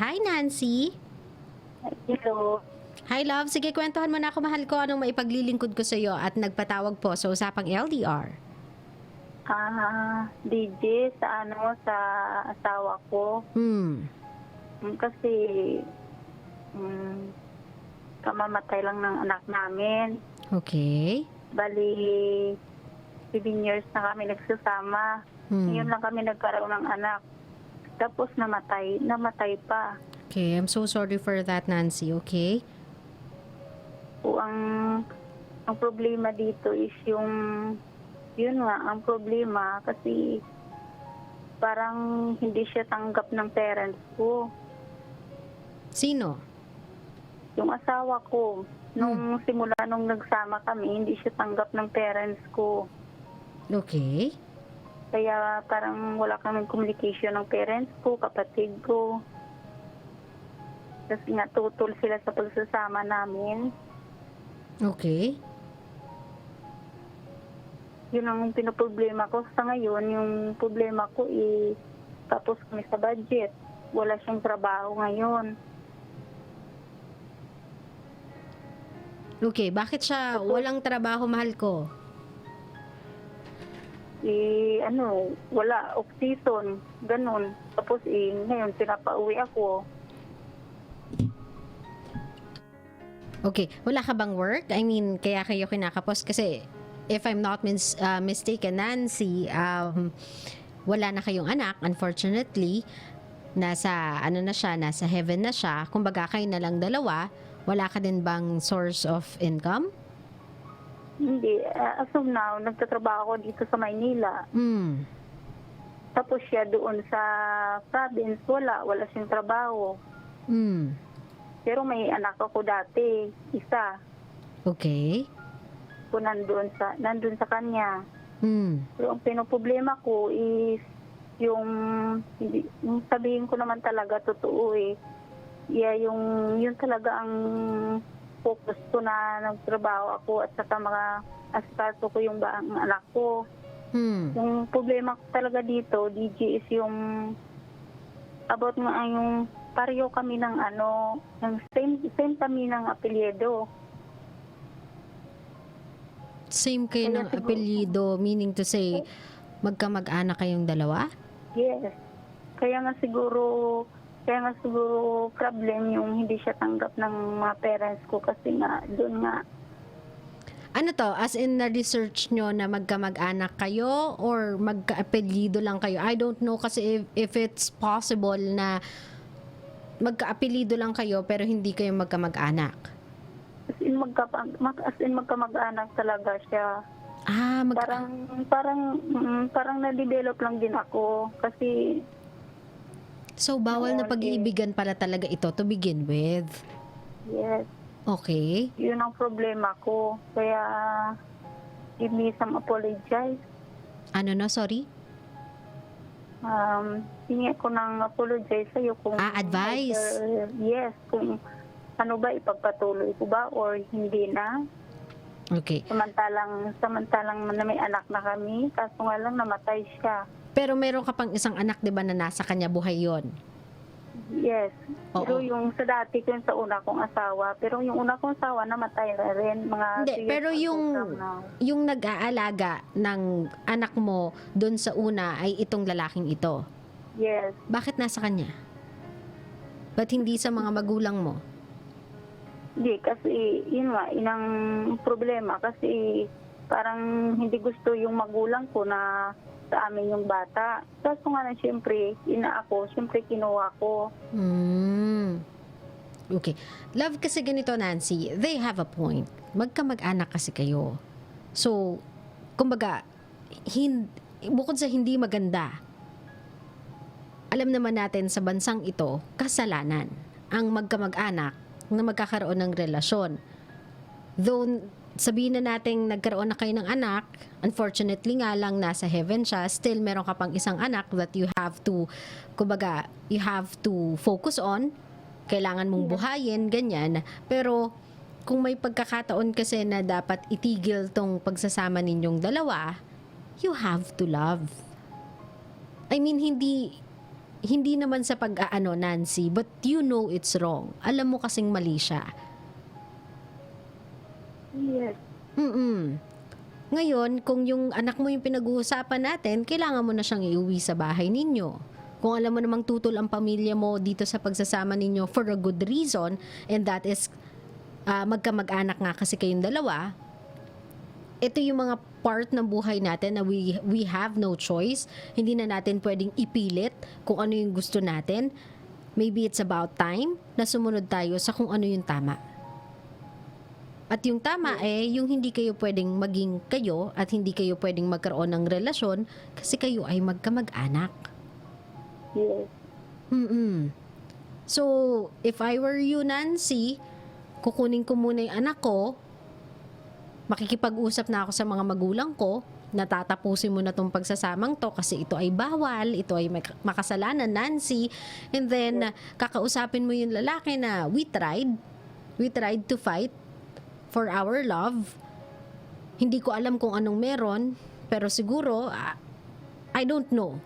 Hi, Nancy. Hello. Hi, love. Sige, kwentuhan mo na ako, mahal ko. Anong maipaglilingkod ko sa iyo at nagpatawag po sa usapang LDR. DJ, sa asawa ko. Kasi, kamamatay lang ng anak namin. Okay. Bali, 7 years na kami nagsasama. Ngayon lang kami nagkaroon ng anak. Tapos namatay pa. Okay, I'm so sorry for that, Nancy. Okay? O, ang problema dito is yun nga, ang problema kasi parang hindi siya tanggap ng parents ko. Sino? Yung asawa ko, nung simula nung nagsama kami, hindi siya tanggap ng parents ko. Okay. Kaya parang wala kaming communication ng parents ko, kapatid ko. Kasi nga tutol sila sa pagsasama namin. Okay. Yun ang pinoproblema ko sa ngayon. Yung problema ko tapos kami sa budget. Wala siyang trabaho ngayon. Okay, bakit siya walang trabaho, mahal ko? Wala, off-season, ganun. Tapos ngayon pinapauwi ako. Okay, wala ka bang work? I mean, kaya kayo kinakapos kasi if I'm not mistaken, Nancy, wala na kayong anak, unfortunately. Nasa heaven na siya. Kumbaga kayo na lang dalawa. Wala ka din bang source of income? Hindi. As of now, nagtatrabaho ako dito sa Maynila. Tapos siya doon sa province, wala siyang trabaho. Pero may anak ako dati, isa. Okay. Kung nandun sa kanya. Pero ang pinoproblema ko is yung sabihin ko naman talaga totoo yun talaga ang focus ko na nagtrabaho ako at saka mga asikaso ko yung anak ko. Yung problema ko talaga dito, DJ, is yung about nga yung pareho kami ng ng same kami ng apelyido. Same kayo ng apelyido, meaning to say, magkamag-anak kayong dalawa? Yes. Kaya nga siguro problem yung hindi siya tanggap ng mga parents ko kasi nga doon nga. Ano to? As in na-research nyo na magkamag-anak kayo or magka-apelyido lang kayo? I don't know kasi if it's possible na magka-apelyido lang kayo pero hindi kayo magkamag-anak. As in magkamag-anak talaga siya. Parang na-develop lang din ako kasi so bawal na pag-iibigan pala talaga ito to begin with. Yes. Okay. Yun ang problema ko. Kaya give me some apologize. Ano no, sorry? Hingi ko ng apologize sa'yo kung advice. Yes, kung ano ba, ipagpatuloy ko ba or hindi na. Okay. Samantalang na may anak na kami, kaso nga lang namatay siya. Pero meron ka pang isang anak, di ba, na nasa kanya buhay yon? Yes. Oo. Pero yung sa dati ko, sa una kong asawa, pero yung una kong asawa namatay na rin. Hindi, pero yung nag-aalaga ng anak mo doon sa una ay itong lalaking ito. Yes. Bakit nasa kanya? Ba't hindi sa mga magulang mo? Hindi, kasi yun nga, inang problema. Kasi parang hindi gusto yung magulang ko na sa amin yung bata. Kaso nga na siyempre kinuha ko. Okay. Love, kasi ganito, Nancy, they have a point. Magkamag-anak kasi kayo. So, kumbaga, bukod sa hindi maganda, alam naman natin sa bansang ito, kasalanan ang magkamag-anak na magkakaroon ng relasyon. Though, sabihin na natin nagkaroon na kayo ng anak, unfortunately nga lang nasa heaven siya, still meron ka pang isang anak that you have to, kumbaga, you have to focus on, kailangan mong buhayin, ganyan. Pero kung may pagkakataon kasi na dapat itigil tong pagsasama ninyong dalawa, you have to love. I mean, hindi hindi naman sa pag-aano, Nancy, but you know it's wrong. Alam mo kasing mali siya. Yes. Ngayon, kung yung anak mo yung pinag-uusapan natin, kailangan mo na siyang iuwi sa bahay ninyo. Kung alam mo namang tutol ang pamilya mo dito sa pagsasama ninyo for a good reason, and that is magkamag-anak nga kasi kayong dalawa, ito yung mga part ng buhay natin na we have no choice. Hindi na natin pwedeng ipilit kung ano yung gusto natin. Maybe it's about time na sumunod tayo sa kung ano yung tama. At yung tama yung hindi kayo pwedeng maging kayo at hindi kayo pwedeng magkaroon ng relasyon kasi kayo ay magkamag-anak. Yes. So, if I were you, Nancy, kukunin ko muna yung anak ko, makikipag-usap na ako sa mga magulang ko, natatapusin mo na tong pagsasamang to kasi ito ay bawal, ito ay makasalanan, Nancy. And then, kakausapin mo yung lalaki na we tried to fight for our love. Hindi ko alam kung anong meron, pero siguro, I don't know.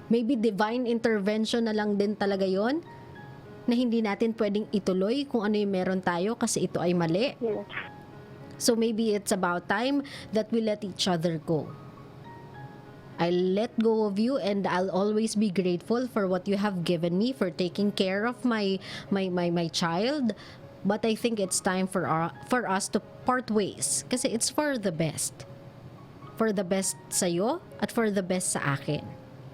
Maybe divine intervention na lang din talaga yon na hindi natin pwedeng ituloy kung ano yung meron tayo kasi ito ay mali. Yes. So maybe it's about time that we let each other go. I'll let go of you and I'll always be grateful for what you have given me, for taking care of my child. But I think it's time for us to part ways kasi it's for the best. For the best sa'yo at for the best sa akin.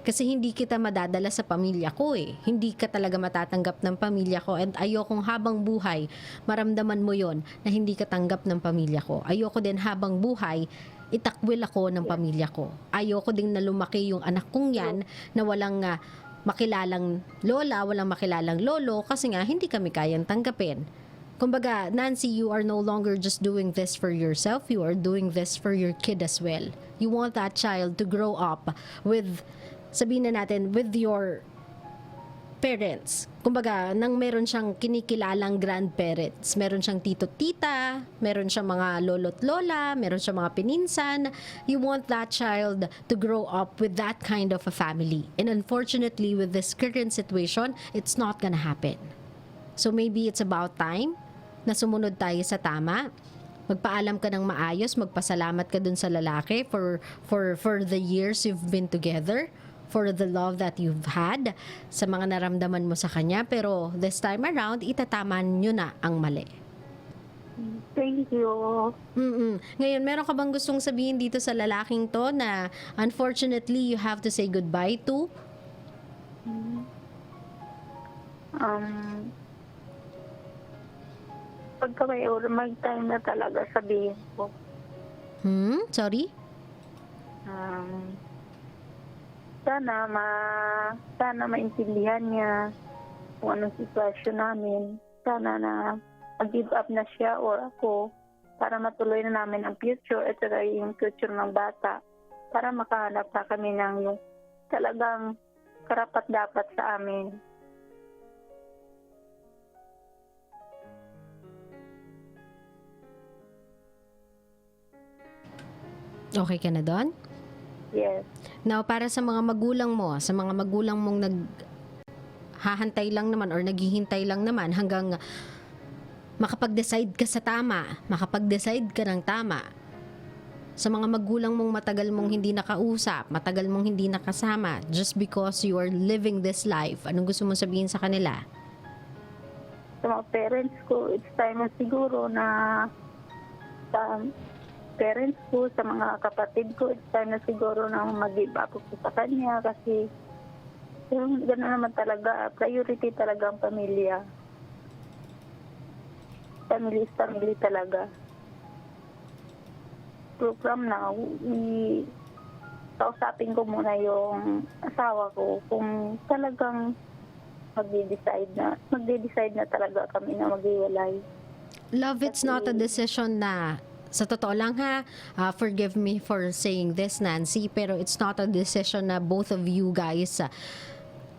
Kasi hindi kita madadala sa pamilya ko eh. Hindi ka talaga matatanggap ng pamilya ko and ayokong habang buhay, maramdaman mo yon na hindi ka tanggap ng pamilya ko. Ayoko din habang buhay, itakwil ako ng pamilya ko. Ayoko din na lumaki yung anak kong yan na walang makilalang lola, walang makilalang lolo kasi nga hindi kami kayang tanggapin. Kumbaga, Nancy, you are no longer just doing this for yourself, you are doing this for your kid as well. You want that child to grow up with, sabihin na natin, with your parents. Kumbaga, nang meron siyang kinikilalang grandparents, meron siyang tito-tita, meron siyang mga lolo't lola, meron siyang mga pininsan. You want that child to grow up with that kind of a family. And unfortunately, with this current situation, it's not gonna happen. So maybe it's about time na sumunod tayo sa tama. Magpaalam ka ng maayos, magpasalamat ka dun sa lalaki for the years you've been together, for the love that you've had, sa mga naramdaman mo sa kanya. Pero this time around, itataman nyo na ang mali. Thank you. Ngayon, meron ka bang gustong sabihin dito sa lalaking to na unfortunately you have to say goodbye to? Pagka may time na talaga sabihin ko. Sorry? Sana maintindihan niya kung anong sitwasyon namin. Sana na mag-give up na siya or ako para matuloy na namin ang future at saka yung future ng bata para makahanap na kami ng yung talagang karapat-dapat sa amin. Okay ka na doon? Yes. Now, para sa mga magulang mo, sa mga magulang mong naghahantay lang naman or naghihintay lang naman hanggang makapag-decide ka sa tama, makapag-decide ka ng tama. Sa mga magulang mong matagal mong hindi nakausap, matagal mong hindi nakasama, just because you are living this life, anong gusto mong sabihin sa kanila? Sa mga parents ko, it's time na siguro na sa parents ko, sa mga kapatid ko, it's time na siguro na mag-give up ko sa kanya kasi yung gano'n naman talaga, priority talaga ang pamilya. Family is family talaga. So from now, kausapin ko muna yung asawa ko kung talagang magde-decide na talaga kami na maghiwalay. Love, it's not a decision na, sa totoo lang ha, forgive me for saying this, Nancy, pero it's not a decision na both of you guys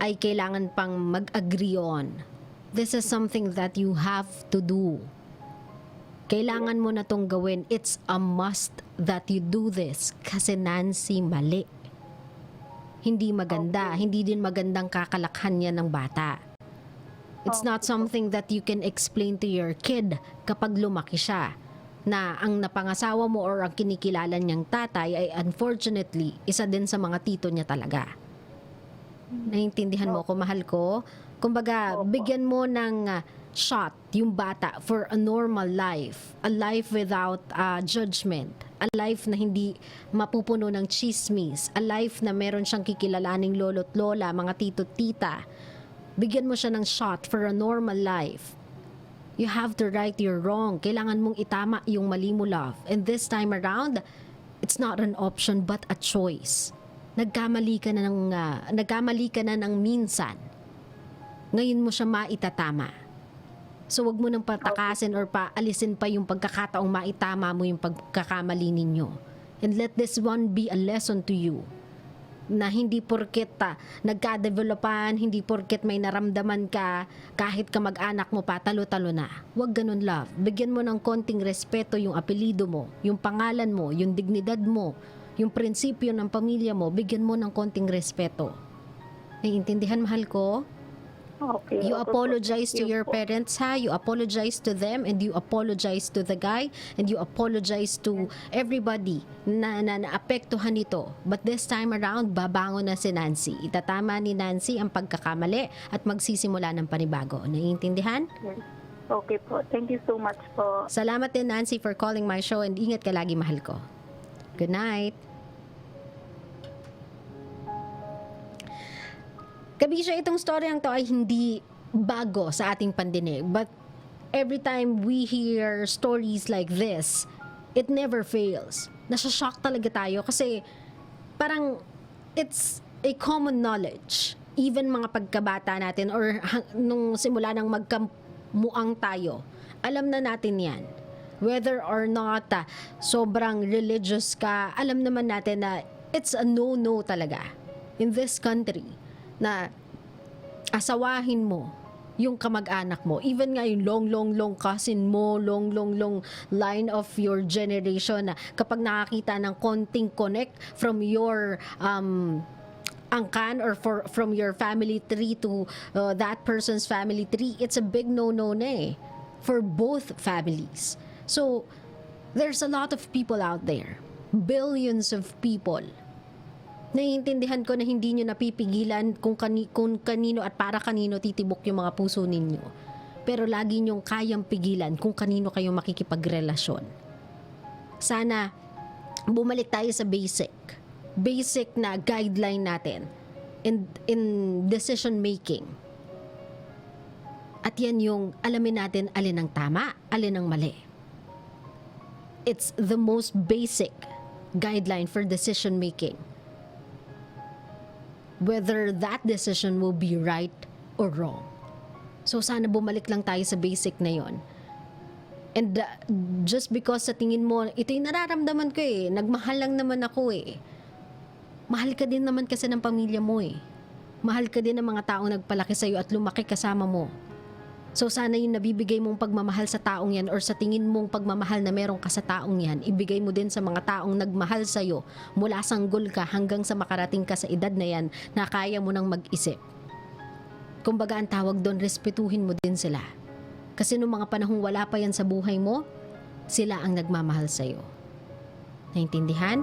ay kailangan pang mag-agree on. This is something that you have to do. Kailangan mo na tong gawin. It's a must that you do this kasi Nancy, mali. hindi maganda. Hindi din magandang kakalakhan yan ng bata. It's not something that you can explain to your kid kapag lumaki siya, na ang napangasawa mo or ang kinikilala niyang tatay ay unfortunately isa din sa mga tito niya talaga. Naiintindihan mo ako, mahal ko? Kumbaga, bigyan mo ng shot yung bata for a normal life. A life without judgment. A life na hindi mapupuno ng chismis. A life na meron siyang kikilalaning lolo't lola, mga tito't tita. Bigyan mo siya ng shot for a normal life. You have to right your wrong. Kailangan mong itama yung mali mo, love. And this time around, it's not an option but a choice. Nagkamali ka na ng minsan. Ngayon mo siya maitatama. So wag mo nang patakasin or paalisin pa yung pagkakataong maitama mo yung pagkakamali ninyo. And let this one be a lesson to you. Na hindi porket nagka-developan, hindi porket may naramdaman ka, kahit kamag-anak mo pa, talo-talo na. Huwag ganun, love. Bigyan mo ng konting respeto yung apelido mo, yung pangalan mo, yung dignidad mo, yung prinsipyo ng pamilya mo, bigyan mo ng konting respeto. Naiintindihan, mahal ko? Okay. You apologize to your parents, ha? You apologize to them, and you apologize to the guy, and you apologize to everybody na naapektuhan nito. But this time around, babangon na si Nancy. Itatama ni Nancy ang pagkakamali at magsisimula ng panibago. Naiintindihan? Okay po. Thank you so much po. Salamat din, Nancy, for calling my show, and ingat ka lagi, mahal ko. Good night. Kabisya, itong storyang to ay hindi bago sa ating pandinig. But every time we hear stories like this, it never fails. Nasashock talaga tayo kasi parang it's a common knowledge. Even mga pagkabata natin or nung simula nang magkamuang tayo, alam na natin yan. Whether or not sobrang religious ka, alam naman natin na it's a no-no talaga in this country. Na asawahin mo yung kamag-anak mo, even nga yung long cousin mo, long line of your generation, na kapag nakakita ng konting connect from your angkan or from your family tree to that person's family tree, it's a big no-no na for both families. So there's a lot of people out there, billions of people. Naiintindihan ko na hindi nyo napipigilan kung kanino at para kanino titibok yung mga puso ninyo. Pero lagi nyong kayang pigilan kung kanino kayo makikipagrelasyon. Sana bumalik tayo sa basic na guideline natin in decision making. At yan yung alamin natin alin ang tama, alin ang mali. It's the most basic guideline for decision making. Whether that decision will be right or wrong. So sana bumalik lang tayo sa basic na yon. And just because sa tingin mo, ito yung nararamdaman ko nagmahal lang naman ako Mahal ka din naman kasi ng pamilya mo Mahal ka din ng mga taong nagpalaki sa'yo at lumaki kasama mo. So sana yung nabibigay mong pagmamahal sa taong yan or sa tingin mong pagmamahal na meron ka sa taong yan, ibigay mo din sa mga taong nagmahal sa'yo mula sanggol ka hanggang sa makarating ka sa edad na yan na kaya mo nang mag-isip. Kumbaga ang tawag doon, respetuhin mo din sila. Kasi nung mga panahong wala pa yan sa buhay mo, sila ang nagmamahal sa'yo. Naintindihan?